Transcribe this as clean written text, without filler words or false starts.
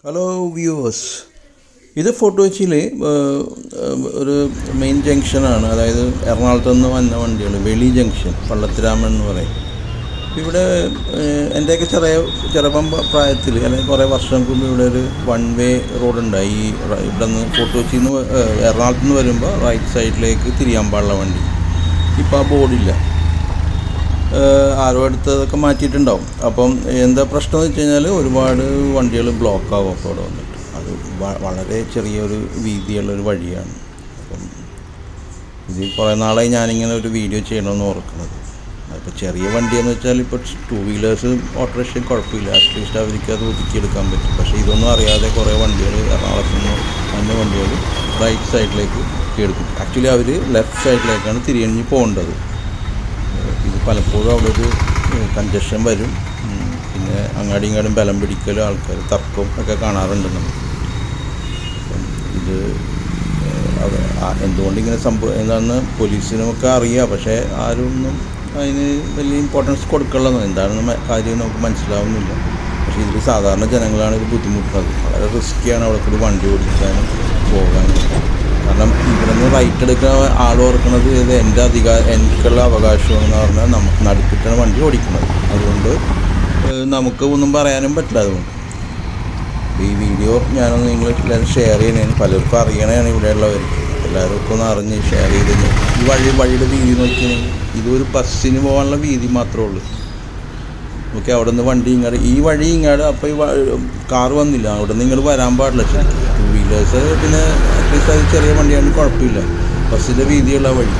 Hello viewers, ഇത് fort കൊച്ചിയിൽ ഒരു മെയിൻ ജംഗ്ഷനാണ്. അതായത് എറണാകുളത്ത് നിന്ന് വന്ന വണ്ടികൾ, വെളി ജംഗ്ഷൻ, പള്ളത്തിരാമൻ എന്ന് പറയും. ഇവിടെ എൻ്റെയൊക്കെ ചെറുപ്പം പ്രായത്തിൽ അല്ലെങ്കിൽ കുറേ വർഷങ്ങൾക്ക് മുമ്പ് ഇവിടെ ഒരു വൺ വേ റോഡുണ്ടായി. ഇവിടെ നിന്ന് ഫോർട്ട് കൊച്ചിയിൽ നിന്ന് എറണാകുളത്ത് നിന്ന് വരുമ്പോൾ റൈറ്റ് സൈഡിലേക്ക് തിരിയാൻ പാടുള്ള വണ്ടി. ഇപ്പോൾ ആ ബോർഡില്ല, ആരോ എടുത്തതൊക്കെ മാറ്റിയിട്ടുണ്ടാവും. അപ്പം എന്താ പ്രശ്നം എന്ന് വെച്ച് കഴിഞ്ഞാൽ ഒരുപാട് വണ്ടികൾ ബ്ലോക്കാവും. അപ്പോൾ അവിടെ വന്നിട്ട് അത് വളരെ ചെറിയൊരു വീതിയുള്ളൊരു വഴിയാണ്. അപ്പം ഇത് കുറേ നാളായി ഞാനിങ്ങനെ ഒരു വീഡിയോ ചെയ്യണമെന്ന് ഓർക്കുന്നത്. അപ്പോൾ ചെറിയ വണ്ടിയെന്ന് വെച്ചാൽ ഇപ്പോൾ 2 വീലേഴ്സ് ഓട്ടോറിക്ഷയും കുഴപ്പമില്ല, അറ്റ്ലീസ്റ്റ് അവർക്ക് അത് ഒതുക്കിയെടുക്കാൻ പറ്റും. പക്ഷേ ഇതൊന്നും അറിയാതെ കുറേ വണ്ടികൾ എറണാകുളത്ത് നിന്ന് വന്ന വണ്ടികൾ റൈറ്റ് സൈഡിലേക്ക് എടുക്കും. ആക്ച്വലി അവർ ലെഫ്റ്റ് സൈഡിലേക്കാണ് തിരിഞ്ഞ് പോകേണ്ടത്. ഇത് പലപ്പോഴും അവിടെ ഒരു കൺജഷൻ വരും. പിന്നെ അങ്ങാടി ഇങ്ങാടും ബലം പിടിക്കലും ആൾക്കാർ തർക്കവും ഒക്കെ കാണാറുണ്ട് നമുക്ക്. അപ്പം ഇത് എന്തുകൊണ്ടിങ്ങനെ എന്താണെന്ന് പോലീസിനുമൊക്കെ അറിയാം, പക്ഷേ ആരൊന്നും അതിന് വലിയ ഇമ്പോർട്ടൻസ് കൊടുക്കുള്ളതെന്ന് എന്താണെന്ന് കാര്യം നമുക്ക് മനസ്സിലാവുന്നില്ല. പക്ഷേ ഇതിൽ സാധാരണ ജനങ്ങളാണ് ഇത് ബുദ്ധിമുട്ടുന്നത്. വളരെ റിസ്ക്കിയാണ് അവിടെ കൂടി വണ്ടി ഓടിക്കാനും പോകാനും. കാരണം ഇവിടെ നിന്ന് റൈറ്റ് എടുക്കുന്ന ആൾ ഓർക്കുന്നത് ഇത് എനിക്കുള്ള അവകാശമെന്ന് പറഞ്ഞാൽ നമുക്ക് നടുക്കിട്ടാണ് വണ്ടി ഓടിക്കുന്നത്. അതുകൊണ്ട് നമുക്ക് ഒന്നും പറയാനും പറ്റില്ല. അതുകൊണ്ട് ഈ വീഡിയോ ഞാനൊന്ന് നിങ്ങളെല്ലാവരും ഷെയർ ചെയ്യണേന്, പലർക്കും അറിയണതാണ് ഇവിടെയുള്ളവർക്ക്. എല്ലാവർക്കും ഒന്ന് അറിഞ്ഞ് ഷെയർ ചെയ്ത് വഴിയുടെ വീതി നോക്കിയാണെങ്കിൽ ഇതൊരു ബസ്സിന് പോകാനുള്ള വീതി മാത്രമേ ഉള്ളൂ. ഓക്കെ, അവിടെ നിന്ന് വണ്ടി ഇങ്ങോട്ട് ഈ വഴി ഇങ്ങോട്ട്, അപ്പോൾ ഈ കാർ വന്നില്ല, അവിടെ നിന്ന് ഇങ്ങോട്ട് വരാൻ പാടില്ല. 2 വീലേഴ്സ് പിന്നെ അറ്റ്ലീസ്റ്റ് അത് ചെറിയ വണ്ടിയാണെങ്കിൽ കുഴപ്പമില്ല. ബസ്സിൻ്റെ വീതിയുള്ള വഴി